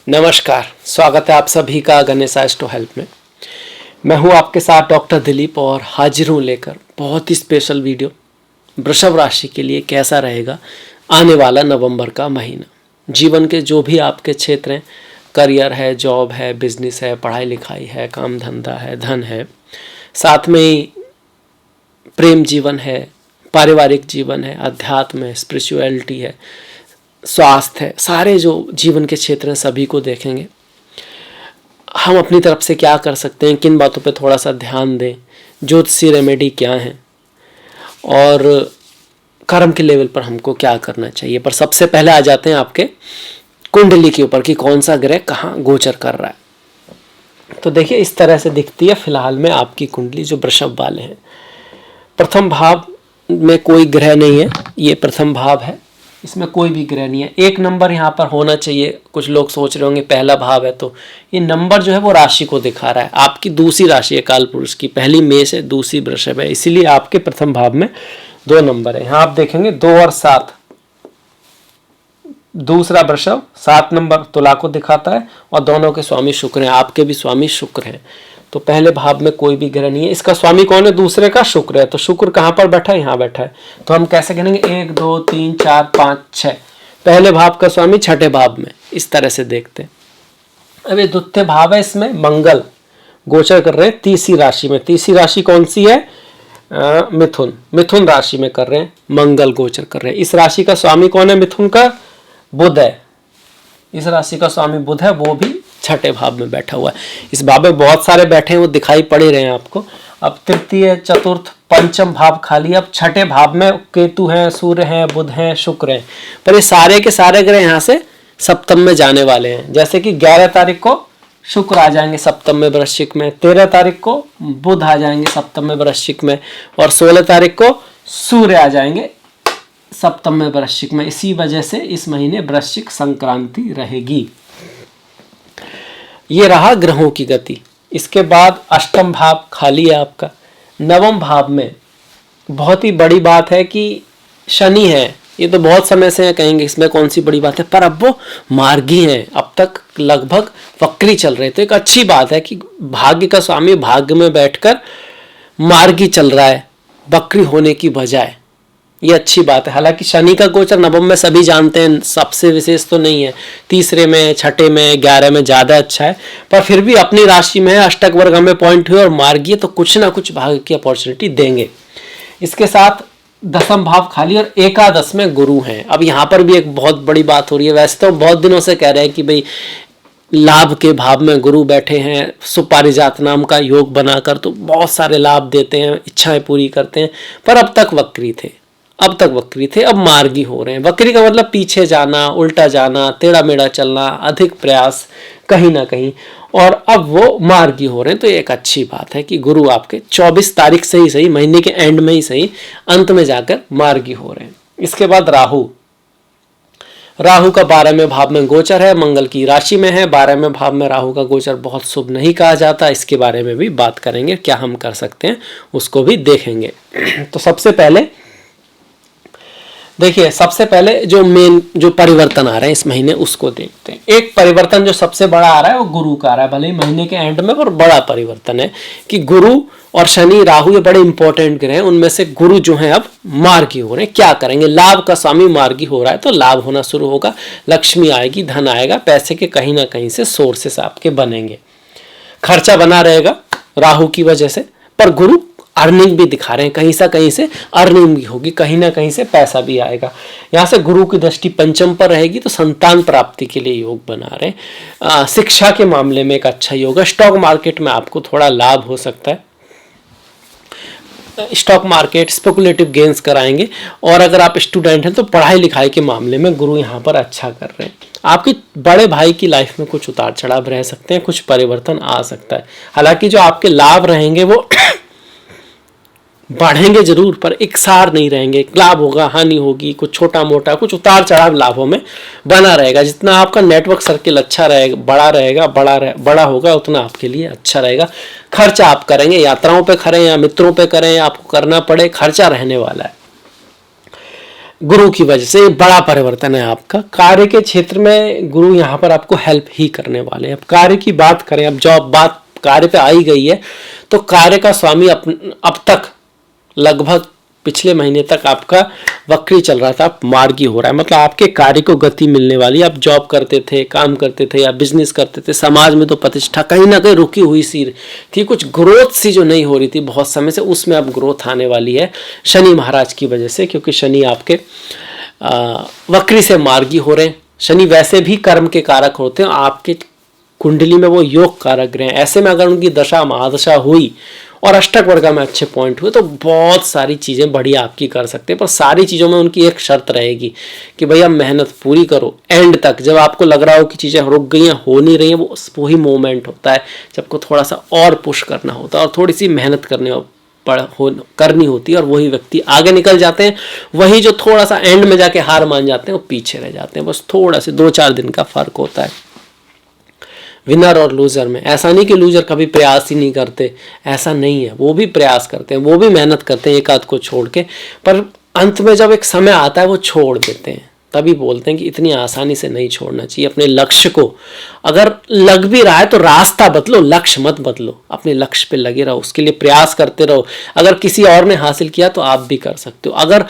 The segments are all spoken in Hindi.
नमस्कार, स्वागत है आप सभी का गणेश एस्ट्रो हेल्प में। मैं हूं आपके साथ डॉक्टर दिलीप और हाजिर हूं लेकर बहुत ही स्पेशल वीडियो। वृषभ राशि के लिए कैसा रहेगा आने वाला नवंबर का महीना। जीवन के जो भी आपके क्षेत्र हैं, करियर है, जॉब है, बिजनेस है, पढ़ाई लिखाई है, काम धंधा है, धन है, साथ में ही प्रेम जीवन है, पारिवारिक जीवन है, अध्यात्म है, स्पिरिचुअलिटी है, स्वास्थ्य है, सारे जो जीवन के क्षेत्र हैं सभी को देखेंगे। हम अपनी तरफ से क्या कर सकते हैं, किन बातों पे थोड़ा सा ध्यान दें, ज्योतिषी रेमेडी क्या है और कर्म के लेवल पर हमको क्या करना चाहिए। पर सबसे पहले आ जाते हैं आपके कुंडली के ऊपर कि कौन सा ग्रह कहाँ गोचर कर रहा है। तो देखिए इस तरह से दिखती है फिलहाल में आपकी कुंडली जो वृषभ वाले हैं। प्रथम भाव में कोई ग्रह नहीं है, ये प्रथम भाव है, इसमें कोई भी ग्रह नहीं है। एक नंबर यहाँ पर होना चाहिए। कुछ लोग सोच रहे होंगे पहला भाव है, तो ये नंबर जो है वो राशि को दिखा रहा है। आपकी दूसरी राशि है काल पुरुष की, पहली मेष है, दूसरी वृषभ है, इसीलिए आपके प्रथम भाव में 2 नंबर है। यहाँ आप देखेंगे 2 और 7, दूसरा वृषभ 7 नंबर तुला को दिखाता है और दोनों के स्वामी शुक्र हैं, आपके भी स्वामी शुक्र हैं। तो पहले भाव में कोई भी ग्रह नहीं है। इसका स्वामी कौन है? दूसरे का शुक्र है। तो शुक्र कहाँ पर बैठा है? यहाँ बैठा है। तो हम कैसे गिनेंगे? 1 2 3 4 5 6। पहले भाव का स्वामी छठे भाव में, इस तरह से देखते हैं। अब ये द्वितीय भाव है, इसमें मंगल गोचर कर रहे हैं तीसरी राशि में। तीसरी राशि कौन सी है? मिथुन। मिथुन राशि में कर रहे हैं, मंगल गोचर कर रहे हैं। इस राशि का स्वामी कौन है? मिथुन का बुध है। इस राशि का स्वामी बुध है, वो भी छठे भाव में बैठा हुआ है। इस भाव में बहुत सारे बैठे हैं, वो दिखाई पड़े रहे हैं आपको। अब तृतीय, चतुर्थ, पंचम भाव खाली। अब छठे भाव में केतु हैं, सूर्य हैं, बुध हैं, शुक्र हैं। पर ये सारे के सारे ग्रह यहाँ से सप्तम में जाने वाले हैं। जैसे कि 11 तारीख को शुक्र आ जाएंगे सप्तम में वृश्चिक में, 13 तारीख को बुध आ जाएंगे सप्तम में वृश्चिक में, और 16 तारीख को सूर्य आ जाएंगे सप्तम में वृश्चिक में। इसी वजह से इस महीने वृश्चिक संक्रांति रहेगी। ये रहा ग्रहों की गति। इसके बाद अष्टम भाव खाली है आपका। नवम भाव में बहुत ही बड़ी बात है कि शनि है। ये तो बहुत समय से कहेंगे इसमें कौन सी बड़ी बात है, पर अब वो मार्गी हैं। अब तक लगभग वक्री चल रहे थे। एक अच्छी बात है कि भाग्य का स्वामी भाग्य में बैठकर मार्गी चल रहा है, वक्री होने की बजाय। ये अच्छी बात है। हालांकि शनि का गोचर नवम में सभी जानते हैं, सबसे विशेष तो नहीं है। तीसरे में, छठे में, 11 में ज्यादा अच्छा है, पर फिर भी अपनी राशि में है, अष्टक वर्ग में पॉइंट हुए और मार्गीय, तो कुछ ना कुछ भाग्य की अपॉर्चुनिटी देंगे। इसके साथ दसम भाव खाली और एकादश में गुरु हैं। अब यहाँ पर भी एक बहुत बड़ी बात हो रही है। वैसे तो बहुत दिनों से कह रहे हैं कि भाई लाभ के भाव में गुरु बैठे हैं, सुपारिजात नाम का योग बनाकर तो बहुत सारे लाभ देते हैं, इच्छाएं पूरी करते हैं, पर अब तक वक्री थे। अब मार्गी हो रहे हैं। वक्री का मतलब पीछे जाना, उल्टा जाना, टेढ़ा मेढ़ा चलना, अधिक प्रयास कहीं ना कहीं, और अब वो मार्गी हो रहे हैं। तो एक अच्छी बात है कि गुरु आपके 24 तारीख से ही सही, महीने के एंड में ही सही, अंत में जाकर मार्गी हो रहे हैं। इसके बाद राहु का 12वें भाव में गोचर है, मंगल की राशि में है। 12वें भाव में राहु का गोचर बहुत शुभ नहीं कहा जाता। इसके बारे में भी बात करेंगे, क्या हम कर सकते हैं उसको भी देखेंगे। तो सबसे पहले देखिए, सबसे पहले जो परिवर्तन आ रहे हैं इस महीने उसको देखते हैं। एक परिवर्तन जो सबसे बड़ा आ रहा है वो गुरु का आ रहा है, भले ही महीने के एंड में, पर बड़ा परिवर्तन है कि गुरु और शनि, राहु ये बड़े इंपॉर्टेंट ग्रह हैं। उनमें से गुरु जो है अब मार्गी हो रहे हैं। क्या करेंगे? लाभ का स्वामी मार्गी हो रहा है, तो लाभ होना शुरू होगा, लक्ष्मी आएगी, धन आएगा, पैसे के कहीं ना कहीं से सोर्सेस आपके बनेंगे। खर्चा बना रहेगा राहु की वजह से, पर गुरु अर्निंग भी दिखा रहे हैं, कहीं से अर्निंग भी होगी, कहीं ना कहीं से पैसा भी आएगा। यहाँ से गुरु की दृष्टि पंचम पर रहेगी, तो संतान प्राप्ति के लिए योग बना रहे हैं। शिक्षा के मामले में एक अच्छा योग है। स्टॉक मार्केट में आपको थोड़ा लाभ हो सकता है। स्टॉक मार्केट स्पेकुलेटिव गेन्स कराएंगे। और अगर आप स्टूडेंट हैं तो पढ़ाई लिखाई के मामले में गुरु यहाँ पर अच्छा कर रहे हैं। आपके बड़े भाई की लाइफ में कुछ उतार चढ़ाव रह सकते हैं, कुछ परिवर्तन आ सकता है। हालांकि जो आपके लाभ रहेंगे वो बढ़ेंगे जरूर, पर एक सार नहीं रहेंगे। लाभ होगा, हानि होगी, कुछ छोटा मोटा, कुछ उतार चढ़ाव लाभों में बना रहेगा। जितना आपका नेटवर्क सर्किल अच्छा रहेगा, बड़ा होगा, उतना आपके लिए अच्छा रहेगा। खर्चा आप करेंगे, यात्राओं पे करें या मित्रों पे करें, आपको करना पड़े, खर्चा रहने वाला है। गुरु की वजह से बड़ा परिवर्तन है आपका। कार्य के क्षेत्र में गुरु यहाँ पर आपको हेल्प ही करने वाले हैं। अब कार्य की बात करें, अब जॉब बात कार्य पे आई गई है, तो कार्य का स्वामी अब तक लगभग पिछले महीने तक आपका वक्री चल रहा था, मार्गी हो रहा है। मतलब आपके कार्य को गति मिलने वाली। आप जॉब करते थे, काम करते थे या बिजनेस करते थे, समाज में तो प्रतिष्ठा कहीं ना कहीं रुकी हुई सी थी, कुछ ग्रोथ सी जो नहीं हो रही थी बहुत समय से, उसमें अब ग्रोथ आने वाली है शनि महाराज की वजह से, क्योंकि शनि आपके वक्री से मार्गी हो रहे हैं। शनि वैसे भी कर्म के कारक होते हैं, आपके कुंडली में वो योग कारक ग्रह हैं। ऐसे में अगर उनकी दशा महादशा हुई और अष्टक वर्ग में अच्छे पॉइंट हुए तो बहुत सारी चीज़ें बढ़िया आपकी कर सकते हैं। पर सारी चीज़ों में उनकी एक शर्त रहेगी कि भैया मेहनत पूरी करो एंड तक। जब आपको लग रहा हो कि चीज़ें रुक गई हैं, हो नहीं रही हैं, वो ही मोमेंट होता है जब को थोड़ा सा और पुश करना होता है और थोड़ी सी मेहनत करनी होती है, और वही व्यक्ति आगे निकल जाते हैं। वही जो थोड़ा सा एंड में जाके हार मान जाते हैं वो पीछे रह जाते हैं। बस थोड़ा से 2-4 दिन का फर्क होता है विनर और लूजर में। ऐसा नहीं कि लूजर कभी प्रयास ही नहीं करते, ऐसा नहीं है, वो भी प्रयास करते हैं, वो भी मेहनत करते हैं एक आध को छोड़ के, पर अंत में जब एक समय आता है वो छोड़ देते हैं। तभी बोलते हैं कि इतनी आसानी से नहीं छोड़ना चाहिए अपने लक्ष्य को। अगर लग भी रहा है तो रास्ता बदलो, लक्ष्य मत बदलो, अपने लक्ष्य पे लगे रहो, उसके लिए प्रयास करते रहो। अगर किसी और ने हासिल किया तो आप भी कर सकते हो। अगर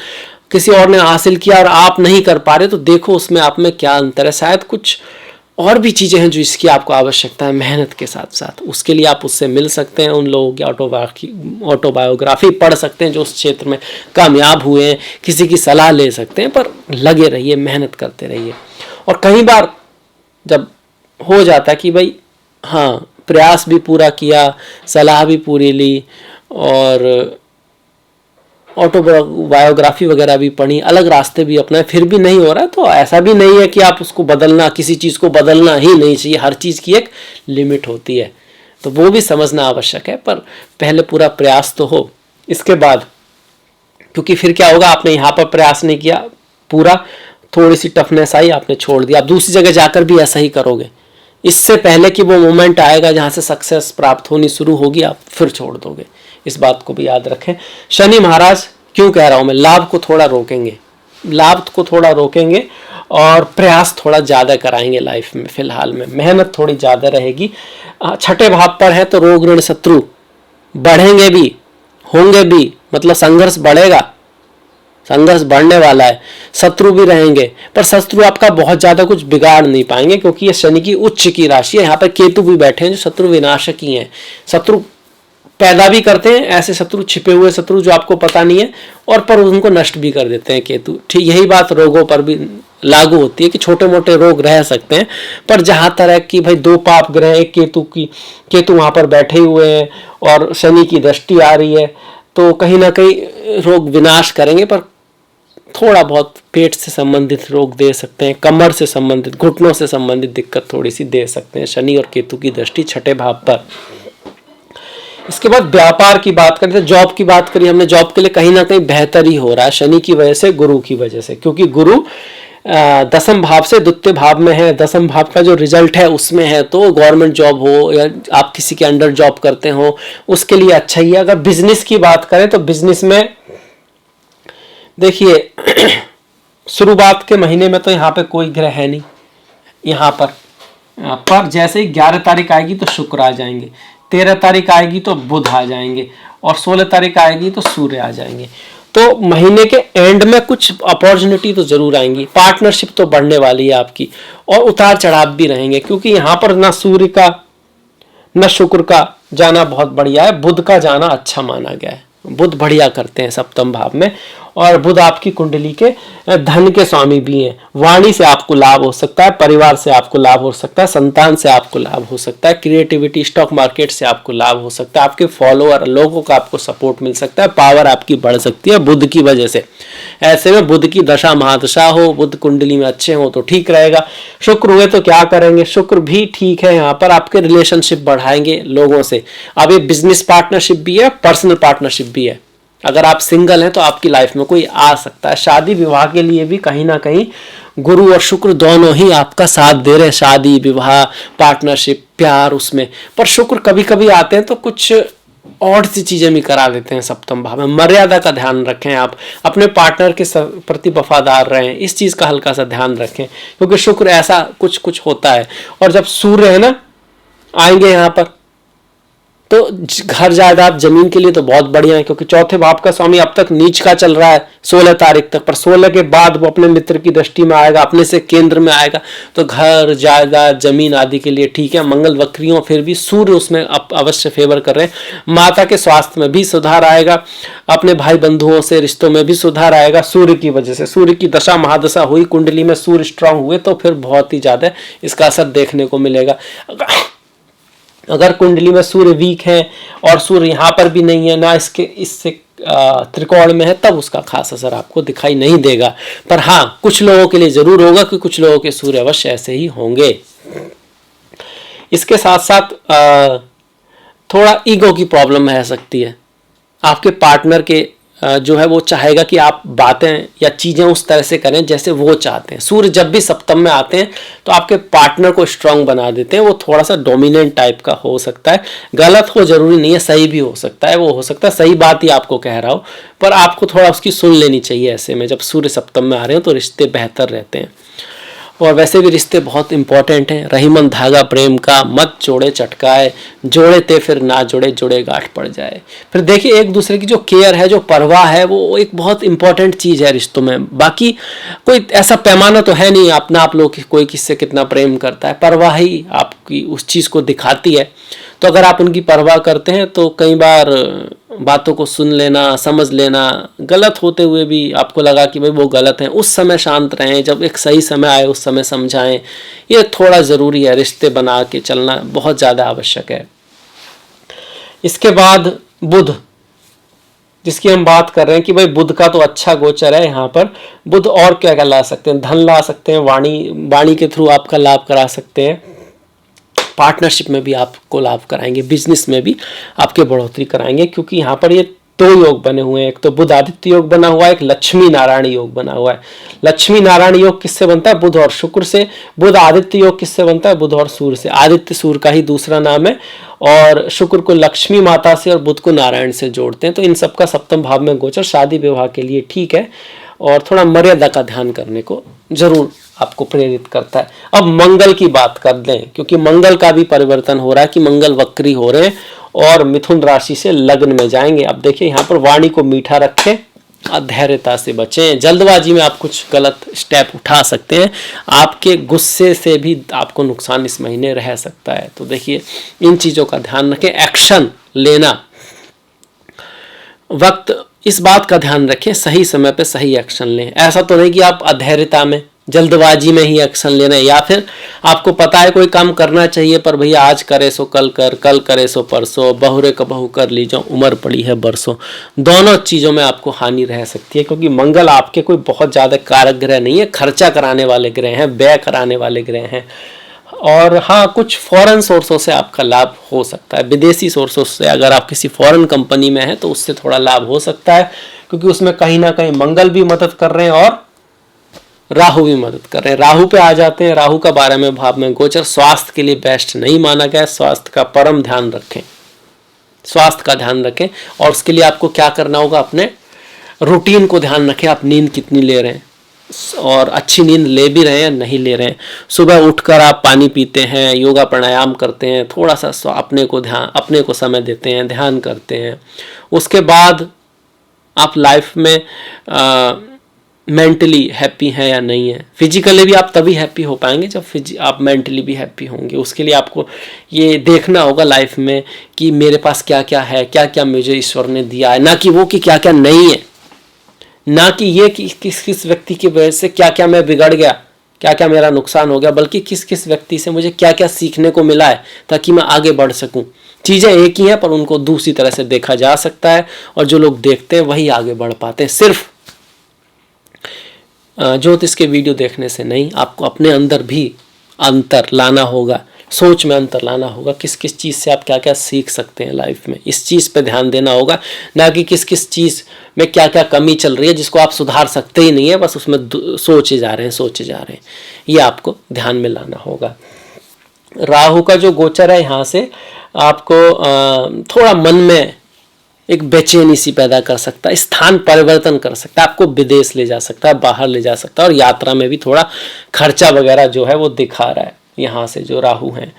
किसी और ने हासिल किया और आप नहीं कर पा रहे तो देखो उसमें आप में क्या अंतर है। शायद कुछ और भी चीज़ें हैं जो इसकी आपको आवश्यकता है मेहनत के साथ साथ। उसके लिए आप उससे मिल सकते हैं, उन लोगों की ऑटोबायोग्राफी पढ़ सकते हैं जो उस क्षेत्र में कामयाब हुए हैं, किसी की सलाह ले सकते हैं। पर लगे रहिए, मेहनत करते रहिए। और कई बार जब हो जाता है कि भाई हाँ प्रयास भी पूरा किया, सलाह भी पूरी ली और ऑटोबायोग्राफी वगैरह भी पढ़ी, अलग रास्ते भी अपनाए, फिर भी नहीं हो रहा है, तो ऐसा भी नहीं है कि आप उसको बदलना, किसी चीज़ को बदलना ही नहीं चाहिए। हर चीज़ की एक लिमिट होती है, तो वो भी समझना आवश्यक है। पर पहले पूरा प्रयास तो हो, इसके बाद, क्योंकि फिर क्या होगा, आपने यहाँ पर प्रयास नहीं किया पूरा, थोड़ी सी टफनेस आई, आपने छोड़ दिया, आप दूसरी जगह जाकर भी ऐसा ही करोगे। इससे पहले कि वो मोमेंट आएगा जहाँ से सक्सेस प्राप्त होनी शुरू होगी, आप फिर छोड़ दोगे। इस बात को भी याद रखें। शनि महाराज क्यों कह रहा हूं मैं, लाभ को थोड़ा रोकेंगे, लाभ को थोड़ा रोकेंगे और प्रयास थोड़ा ज़्यादा कराएंगे लाइफ में। फिलहाल में मेहनत थोड़ी ज़्यादा रहेगी। छठे भाव पर है तो रोग ऋण शत्रु बढ़ेंगे भी, होंगे भी, मतलब संघर्ष बढ़ेगा, संघर्ष बढ़ने वाला है, शत्रु भी रहेंगे। पर शत्रु आपका बहुत ज़्यादा कुछ बिगाड़ नहीं पाएंगे, क्योंकि ये शनि की उच्च की राशि है। यहाँ पर केतु भी बैठे हैं जो शत्रु विनाशक ही हैं। शत्रु पैदा भी करते हैं, ऐसे शत्रु, छिपे हुए शत्रु जो आपको पता नहीं है, और पर उनको नष्ट भी कर देते हैं केतु। ठीक यही बात रोगों पर भी लागू होती है कि छोटे मोटे रोग रह सकते हैं, पर जहां तरह की भाई 2 पाप ग्रह, एक केतु वहां पर बैठे हुए हैं और शनि की दृष्टि आ रही है, तो कहीं ना कहीं रोग विनाश करेंगे। पर थोड़ा बहुत पेट से संबंधित रोग दे सकते हैं, कमर से संबंधित, घुटनों से संबंधित दिक्कत थोड़ी सी दे सकते हैं शनि और केतु की दृष्टि छठे भाव पर। इसके बाद व्यापार की बात करें तो जॉब की बात करी हमने, जॉब के लिए कहीं ना कहीं बेहतर ही हो रहा है शनि की वजह से, गुरु की वजह से, क्योंकि गुरु दसम भाव से द्वितीय भाव में है। दसम भाव का जो रिजल्ट है उसमें है, तो गवर्नमेंट जॉब हो या आप किसी के अंडर जॉब करते हो उसके लिए अच्छा ही है। अगर बिजनेस की बात करें तो बिजनेस में देखिए शुरुआत के महीने में तो यहाँ पे कोई ग्रह है नहीं, यहाँ पर जैसे ही 11 तारीख आएगी तो शुक्र आ जाएंगे, 13 तारीख आएगी तो बुध आ जाएंगे और 16 तारीख आएगी तो सूर्य आ जाएंगे। तो महीने के एंड में कुछ अपॉर्चुनिटी तो जरूर आएंगी, पार्टनरशिप तो बढ़ने वाली है आपकी, और उतार चढ़ाव भी रहेंगे, क्योंकि यहाँ पर ना सूर्य का न शुक्र का जाना बहुत बढ़िया है, बुध का जाना अच्छा माना गया है। बुध बढ़िया करते हैं सप्तम भाव में, और बुध आपकी कुंडली के धन के स्वामी भी हैं। वाणी से आपको लाभ हो सकता है, परिवार से आपको लाभ हो सकता है, संतान से आपको लाभ हो सकता है, क्रिएटिविटी, स्टॉक मार्केट से आपको लाभ हो सकता है, आपके फॉलोअर लोगों का आपको सपोर्ट मिल सकता है, पावर आपकी बढ़ सकती है बुध की वजह से। ऐसे में बुध की दशा महादशा हो, बुध कुंडली में अच्छे हो तो ठीक रहेगा। शुक्र हुए तो क्या करेंगे, शुक्र भी ठीक है, यहाँ पर आपके रिलेशनशिप बढ़ाएंगे लोगों से। अब ये बिजनेस पार्टनरशिप भी है, पर्सनल पार्टनरशिप भी है। अगर आप सिंगल हैं तो आपकी लाइफ में कोई आ सकता है। शादी विवाह के लिए भी कहीं ना कहीं गुरु और शुक्र दोनों ही आपका साथ दे रहे हैं, शादी विवाह, पार्टनरशिप, प्यार उसमें। पर शुक्र कभी कभी आते हैं तो कुछ और सी चीजें भी करा देते हैं सप्तम भाव में। मर्यादा का ध्यान रखें, आप अपने पार्टनर के प्रति वफादार रहें, इस चीज का हल्का सा ध्यान रखें, क्योंकि शुक्र ऐसा कुछ कुछ होता है। और जब सूर्य है ना आएंगे यहाँ पर, तो घर जायदाद जमीन के लिए तो बहुत बढ़िया है, क्योंकि चौथे भाव का स्वामी अब तक नीच का चल रहा है 16 तारीख तक, पर 16 के बाद वो अपने मित्र की दृष्टि में आएगा, अपने से केंद्र में आएगा, तो घर जायदाद जमीन आदि के लिए ठीक है। मंगल वक्रियों फिर भी सूर्य उसमें अवश्य फेवर कर रहे हैं। माता के स्वास्थ्य में भी सुधार आएगा, अपने भाई बंधुओं से रिश्तों में भी सुधार आएगा सूर्य की वजह से। सूर्य की दशा महादशा हुई, कुंडली में सूर्य स्ट्रांग हुए, तो फिर बहुत ही ज्यादा इसका असर देखने को मिलेगा। अगर कुंडली में सूर्य वीक है और सूर्य यहाँ पर भी नहीं है ना, इससे त्रिकोण में है, तब उसका खास असर आपको दिखाई नहीं देगा। पर हाँ, कुछ लोगों के लिए जरूर होगा कि कुछ लोगों के सूर्य अवश्य ऐसे ही होंगे। इसके साथ साथ थोड़ा ईगो की प्रॉब्लम रह सकती है। आपके पार्टनर के जो है वो चाहेगा कि आप बातें या चीजें उस तरह से करें जैसे वो चाहते हैं। सूर्य जब भी सप्तम में आते हैं तो आपके पार्टनर को स्ट्रांग बना देते हैं। वो थोड़ा सा डोमिनेंट टाइप का हो सकता है, गलत हो जरूरी नहीं है, सही भी हो सकता है। वो हो सकता है सही बात ही आपको कह रहा हो, पर आपको थोड़ा उसकी सुन लेनी चाहिए। ऐसे में जब सूर्य सप्तम में आ रहे हो तो रिश्ते बेहतर रहते हैं। और वैसे भी रिश्ते बहुत इंपॉर्टेंट हैं। रहीमन धागा प्रेम का, मत जोड़े चटकाए, जोड़े ते फिर ना जोड़े, जोड़े गांठ पड़ जाए। फिर देखिए, एक दूसरे की जो केयर है, जो परवाह है, वो एक बहुत इंपॉर्टेंट चीज है रिश्तों में। बाकी कोई ऐसा पैमाना तो है नहीं अपना आप लोग कोई किससे कितना प्रेम करता है, परवाह ही आपकी उस चीज को दिखाती है। तो अगर आप उनकी परवाह करते हैं तो कई बार बातों को सुन लेना, समझ लेना, गलत होते हुए भी आपको लगा कि भाई वो गलत है, उस समय शांत रहें। जब एक सही समय आए उस समय समझाएं, ये थोड़ा ज़रूरी है। रिश्ते बना के चलना बहुत ज़्यादा आवश्यक है। इसके बाद बुध, जिसकी हम बात कर रहे हैं कि भाई बुध का तो अच्छा गोचर है यहाँ पर। बुध और क्या क्या ला सकते हैं? धन ला सकते हैं, वाणी के थ्रू आपका लाभ करा सकते हैं। पार्टनरशिप में भी आपको लाभ कराएंगे, बिजनेस में भी आपके बढ़ोतरी कराएंगे, क्योंकि यहाँ पर ये 2 योग बने हुए हैं। एक तो बुध आदित्य योग बना हुआ है, एक लक्ष्मी नारायण योग बना हुआ है। लक्ष्मी नारायण योग किससे बनता है? बुध और शुक्र से। बुध आदित्य योग किससे बनता है? बुध और सूर्य से। आदित्य सूर्य का ही दूसरा नाम है, और शुक्र को लक्ष्मी माता से और बुध को नारायण से जोड़ते हैं। तो इन सबका सप्तम भाव में गोचर शादी विवाह के लिए ठीक है, और थोड़ा मर्यादा का ध्यान करने को जरूर आपको प्रेरित करता है। अब मंगल की बात कर दें, क्योंकि मंगल का भी परिवर्तन हो रहा है कि मंगल वक्री हो रहे हैं और मिथुन राशि से लग्न में जाएंगे। अब देखिए, यहाँ पर वाणी को मीठा रखें, धैर्यता से बचें। जल्दबाजी में आप कुछ गलत स्टेप उठा सकते हैं, आपके गुस्से से भी आपको नुकसान इस महीने रह सकता है। तो देखिए, इन चीज़ों का ध्यान रखें। एक्शन लेना वक्त, इस बात का ध्यान रखें, सही समय पे सही एक्शन लें। ऐसा तो नहीं कि आप अधैर्यता में, जल्दबाजी में ही एक्शन लेना है, या फिर आपको पता है कोई काम करना चाहिए पर भैया आज करे सो कल कर, कल करे सो परसों, बहुरे कबहू कर लीजिए, उम्र पड़ी है बरसों। दोनों चीज़ों में आपको हानि रह सकती है, क्योंकि मंगल आपके कोई बहुत ज़्यादा कारक ग्रह नहीं है, खर्चा कराने वाले ग्रह हैं, व्यय कराने वाले ग्रह हैं। और हाँ, कुछ फॉरेन सोर्सों से आपका लाभ हो सकता है। विदेशी सोर्सों से अगर आप किसी फॉरेन कंपनी में हैं तो उससे थोड़ा लाभ हो सकता है, क्योंकि उसमें कहीं ना कहीं मंगल भी मदद कर रहे हैं और राहु भी मदद कर रहे हैं। राहु पे आ जाते हैं। राहु का 12वें भाव में गोचर स्वास्थ्य के लिए बेस्ट नहीं माना गया। स्वास्थ्य का परम ध्यान रखें, स्वास्थ्य का ध्यान रखें, और उसके लिए आपको क्या करना होगा? अपने रूटीन को ध्यान रखें। आप नींद कितनी ले रहे हैं, और अच्छी नींद ले भी रहे हैं नहीं ले रहे हैं। सुबह उठकर आप पानी पीते हैं, योगा प्राणायाम करते हैं, थोड़ा सा अपने को समय देते हैं, ध्यान करते हैं। उसके बाद आप लाइफ में मेंटली हैप्पी हैं या नहीं है। फिजिकली भी आप तभी हैप्पी हो पाएंगे जब आप मेंटली भी हैप्पी होंगे। उसके लिए आपको ये देखना होगा लाइफ में कि मेरे पास क्या क्या है, क्या क्या मुझे ईश्वर ने दिया है, ना कि वो कि क्या क्या नहीं है, ना कि ये कि किस किस व्यक्ति की वजह से क्या क्या मैं बिगड़ गया, क्या क्या मेरा नुकसान हो गया, बल्कि किस किस व्यक्ति से मुझे क्या क्या सीखने को मिला है ताकि मैं आगे बढ़ सकूं। चीज़ें एक ही हैं पर उनको दूसरी तरह से देखा जा सकता है, और जो लोग देखते हैं वही आगे बढ़ पाते हैं। सिर्फ ज्योतिष के वीडियो देखने से नहीं, आपको अपने अंदर भी अंतर लाना होगा, सोच में अंतर लाना होगा। किस किस चीज़ से आप क्या क्या सीख सकते हैं लाइफ में, इस चीज़ पे ध्यान देना होगा, ना कि किस किस चीज़ में क्या क्या कमी चल रही है जिसको आप सुधार सकते ही नहीं है, बस उसमें सोचे जा रहे हैं। ये आपको ध्यान में लाना होगा। राहु का जो गोचर है यहाँ से आपको थोड़ा मन में एक बेचैनी सी पैदा कर सकता है, स्थान परिवर्तन कर सकता है, आपको विदेश ले जा सकता है, बाहर ले जा सकता है, और यात्रा में भी थोड़ा खर्चा वगैरह जो है वो दिखा रहा है यहाँ से जो राहु है।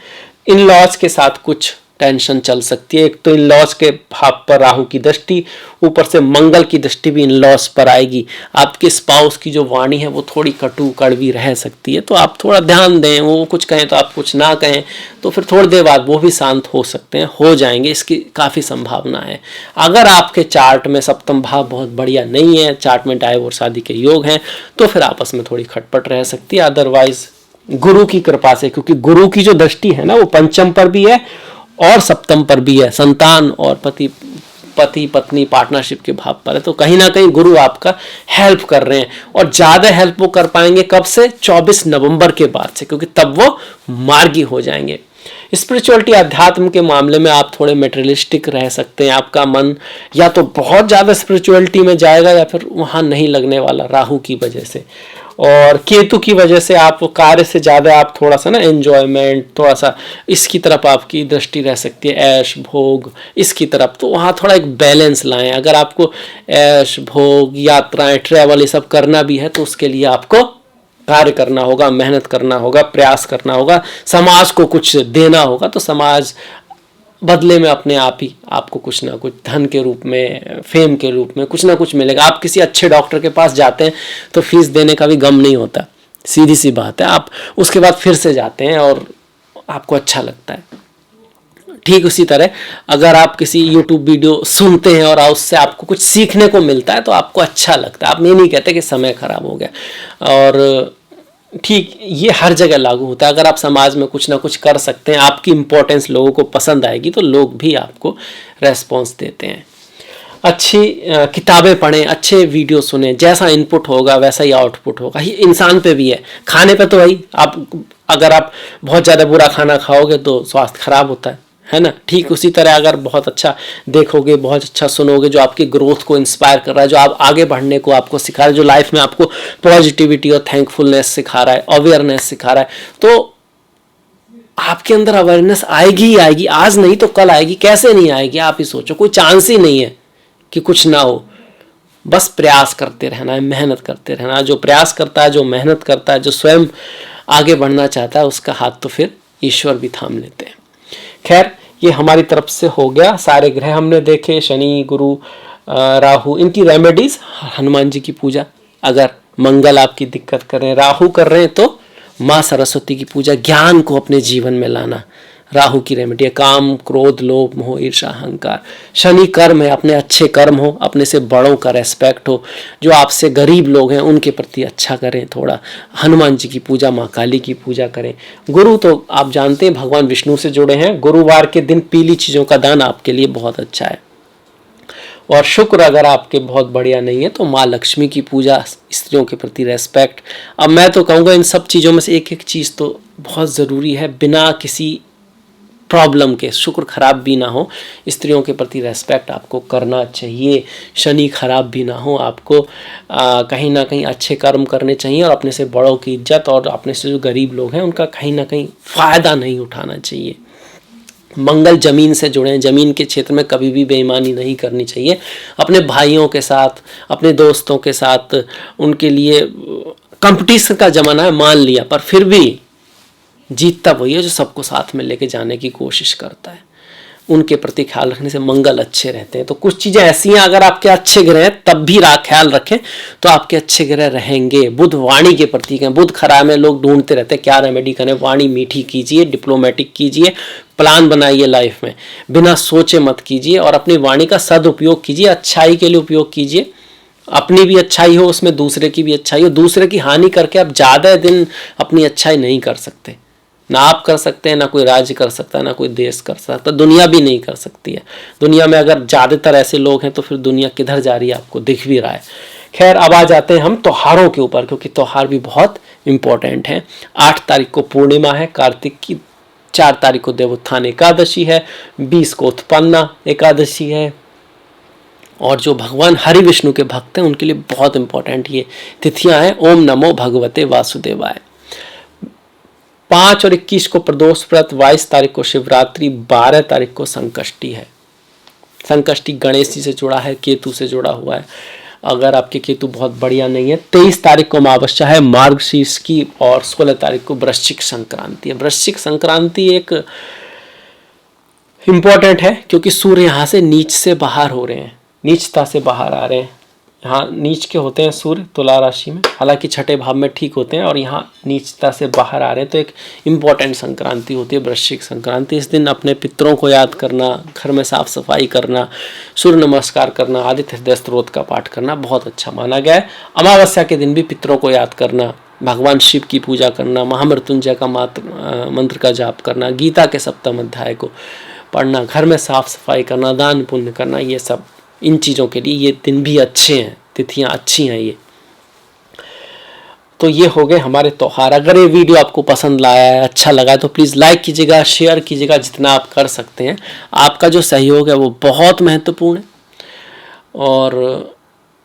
इन लॉज के साथ कुछ टेंशन चल सकती है। एक तो इन लॉज के भाव पर राहु की दृष्टि, ऊपर से मंगल की दृष्टि भी इन लॉज पर आएगी। आपके स्पाउस की जो वाणी है वो थोड़ी कटु कड़वी रह सकती है, तो आप थोड़ा ध्यान दें। वो कुछ कहें तो आप कुछ ना कहें, तो फिर थोड़ी देर बाद वो भी शांत हो सकते हैं, हो जाएंगे, इसकी काफ़ी संभावना है। अगर आपके चार्ट में सप्तम भाव बहुत बढ़िया नहीं है, चार्ट में डाइवोर्स शादी के योग हैं, तो फिर आपस में थोड़ी खटपट रह सकती है। अदरवाइज गुरु की कृपा से, क्योंकि गुरु की जो दृष्टि है ना वो पंचम पर भी है और सप्तम पर भी है, संतान और पति पत्नी पार्टनरशिप के भाव पर है, तो कहीं ना कहीं गुरु आपका हेल्प कर रहे हैं। और ज़्यादा हेल्प वो कर पाएंगे कब से? 24 नवंबर के बाद से, क्योंकि तब वो मार्गी हो जाएंगे। स्पिरिचुअलिटी, अध्यात्म के मामले में आप थोड़े मेटेरियलिस्टिक रह सकते हैं। आपका मन या तो बहुत ज़्यादा स्पिरिचुअलिटी में जाएगा या फिर वहाँ नहीं लगने वाला राहु की वजह से। और केतु की वजह से आप कार्य से ज़्यादा आप थोड़ा सा ना एन्जॉयमेंट, थोड़ा सा इसकी तरफ आपकी दृष्टि रह सकती है, ऐश भोग इसकी तरफ, तो वहाँ थोड़ा एक बैलेंस लाएं। अगर आपको ऐश भोग, यात्राएं, ट्रैवल ये सब करना भी है तो उसके लिए आपको कार्य करना होगा, मेहनत करना होगा, प्रयास करना होगा, समाज को कुछ देना होगा, तो समाज बदले में अपने आप ही आपको कुछ ना कुछ धन के रूप में, फेम के रूप में कुछ ना कुछ मिलेगा। आप किसी अच्छे डॉक्टर के पास जाते हैं तो फीस देने का भी गम नहीं होता, सीधी सी बात है। आप उसके बाद फिर से जाते हैं और आपको अच्छा लगता है। ठीक उसी तरह अगर आप किसी YouTube वीडियो सुनते हैं और उससे आपको कुछ सीखने को मिलता है तो आपको अच्छा लगता है। आप ये नहीं कहते कि समय खराब हो गया। और ठीक ये हर जगह लागू होता है। अगर आप समाज में कुछ ना कुछ कर सकते हैं, आपकी इम्पोर्टेंस लोगों को पसंद आएगी, तो लोग भी आपको रेस्पॉन्स देते हैं। अच्छी किताबें पढ़ें, अच्छे वीडियो सुने, जैसा इनपुट होगा वैसा ही आउटपुट होगा। ये इंसान पे भी है, खाने पे तो भाई अगर आप बहुत ज़्यादा बुरा खाना खाओगे तो स्वास्थ्य खराब होता है ना। ठीक उसी तरह अगर बहुत अच्छा देखोगे, बहुत अच्छा सुनोगे, जो आपकी ग्रोथ को इंस्पायर कर रहा है, जो आप आगे बढ़ने को आपको सिखा रहा है, जो लाइफ में आपको पॉजिटिविटी और थैंकफुलनेस सिखा रहा है, अवेयरनेस सिखा रहा है, तो आपके अंदर अवेयरनेस आएगी ही आएगी। आज नहीं तो कल आएगी। कैसे नहीं आएगी आप ही सोचो। कोई चांस ही नहीं है कि कुछ ना हो। बस प्रयास करते रहना है, मेहनत करते रहना। जो प्रयास करता है, जो मेहनत करता है, जो स्वयं आगे बढ़ना चाहता है, उसका हाथ तो फिर ईश्वर भी थाम लेते हैं। खैर, ये हमारी तरफ से हो गया। सारे ग्रह हमने देखे, शनि, गुरु, राहु, इनकी रेमेडीज, हनुमान जी की पूजा। अगर मंगल आपकी दिक्कत कर रहे हैं, राहु कर रहे हैं, तो माँ सरस्वती की पूजा, ज्ञान को अपने जीवन में लाना। राहु की रेमेडी है काम, क्रोध, लोभ, मोह, ईर्ष्या, अहंकार। शनि कर्म है, अपने अच्छे कर्म हो, अपने से बड़ों का रेस्पेक्ट हो, जो आपसे गरीब लोग हैं उनके प्रति अच्छा करें थोड़ा। हनुमान जी की पूजा, माँ काली की पूजा करें। गुरु तो आप जानते हैं भगवान विष्णु से जुड़े हैं। गुरुवार के दिन पीली चीज़ों का दान आपके लिए बहुत अच्छा है। और शुक्र अगर आपके बहुत बढ़िया नहीं है तो माँ लक्ष्मी की पूजा, स्त्रियों के प्रति रेस्पेक्ट। अब मैं तो कहूँगा इन सब चीज़ों में से एक एक चीज़ तो बहुत ज़रूरी है, बिना किसी प्रॉब्लम के। शुक्र खराब भी ना हो, स्त्रियों के प्रति रेस्पेक्ट आपको करना चाहिए। शनि खराब भी ना हो, आपको कहीं ना कहीं अच्छे कर्म करने चाहिए और अपने से बड़ों की इज्जत और अपने से जो गरीब लोग हैं उनका कहीं ना कहीं फ़ायदा नहीं उठाना चाहिए। मंगल जमीन से जुड़े हैं, जमीन के क्षेत्र में कभी भी बेईमानी नहीं करनी चाहिए। अपने भाइयों के साथ, अपने दोस्तों के साथ, उनके लिए कंपटीशन का ज़माना है मान लिया, पर फिर भी जीतता वही है जो सबको साथ में लेके जाने की कोशिश करता है। उनके प्रति ख्याल रखने से मंगल अच्छे रहते हैं। तो कुछ चीज़ें ऐसी हैं, अगर आपके अच्छे ग्रह हैं तब भी ख्याल रखें तो आपके अच्छे ग्रह रहेंगे। बुध वाणी के प्रतीक हैं। बुध खराब है, लोग ढूंढते रहते हैं क्या रेमेडी करें। वाणी मीठी कीजिए, डिप्लोमेटिक कीजिए, प्लान बनाइए लाइफ में, बिना सोचे मत कीजिए और अपनी वाणी का सदुपयोग कीजिए, अच्छाई के लिए उपयोग कीजिए। अपनी भी अच्छाई हो, उसमें दूसरे की भी अच्छाई हो। दूसरे की हानि करके आप ज़्यादा दिन अपनी अच्छाई नहीं कर सकते। ना आप कर सकते हैं, ना कोई राज्य कर सकता है, ना कोई देश कर सकता, दुनिया भी नहीं कर सकती है। दुनिया में अगर ज़्यादातर ऐसे लोग हैं तो फिर दुनिया किधर जा रही है आपको दिख भी रहा है। खैर, अब आ जाते हैं हम त्योहारों के ऊपर, क्योंकि त्यौहार भी बहुत इम्पोर्टेंट हैं। 8 तारीख को पूर्णिमा है कार्तिक की, 4 तारीख को देवोत्थान एकादशी है, 20 को उत्पन्ना एकादशी है। और जो भगवान हरि विष्णु के भक्त हैं उनके लिए बहुत इंपॉर्टेंट ये तिथियां हैं। ओम नमो भगवते वासुदेवाय। 5 और 21 को प्रदोष व्रत, 22 तारीख को शिवरात्रि, 12 तारीख को संकष्टी है। संकष्टी गणेश जी से जुड़ा है, केतु से जुड़ा हुआ है। अगर आपके केतु बहुत बढ़िया नहीं है, 23 तारीख को अमावस्या है मार्गशीर्ष की, और 16 तारीख को वृश्चिक संक्रांति है। वृश्चिक संक्रांति एक इम्पॉर्टेंट है क्योंकि सूर्य यहाँ से नीच से बाहर हो रहे हैं, नीचता से बाहर आ रहे हैं। यहाँ नीच के होते हैं सूर्य तुला राशि में, हालांकि छठे भाव में ठीक होते हैं, और यहाँ नीचता से बाहर आ रहे हैं। तो एक इम्पॉर्टेंट संक्रांति होती है वृश्चिक संक्रांति। इस दिन अपने पितरों को याद करना, घर में साफ सफाई करना, सूर्य नमस्कार करना, आदित्य हृदय स्तोत्र का पाठ करना बहुत अच्छा माना गया है। अमावस्या के दिन भी पितरों को याद करना, भगवान शिव की पूजा करना, महामृत्युंजय का मंत्र का जाप करना, गीता के सप्तम अध्याय को पढ़ना, घर में साफ सफाई करना, दान पुण्य करना, ये सब इन चीज़ों के लिए ये दिन भी अच्छे हैं, तिथियां अच्छी हैं ये। तो ये हो गए हमारे त्योहार। अगर ये वीडियो आपको पसंद आया है, अच्छा लगा है, तो प्लीज़ लाइक कीजिएगा, शेयर कीजिएगा जितना आप कर सकते हैं। आपका जो सहयोग है वो बहुत महत्वपूर्ण है। और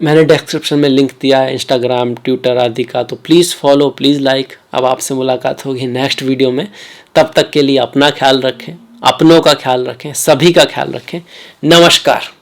मैंने डिस्क्रिप्शन में लिंक दिया है इंस्टाग्राम, ट्विटर आदि का, तो प्लीज़ फॉलो, प्लीज़ लाइक। अब आपसे मुलाकात होगी नेक्स्ट वीडियो में। तब तक के लिए अपना ख्याल रखें, अपनों का ख्याल रखें, सभी का ख्याल रखें। नमस्कार।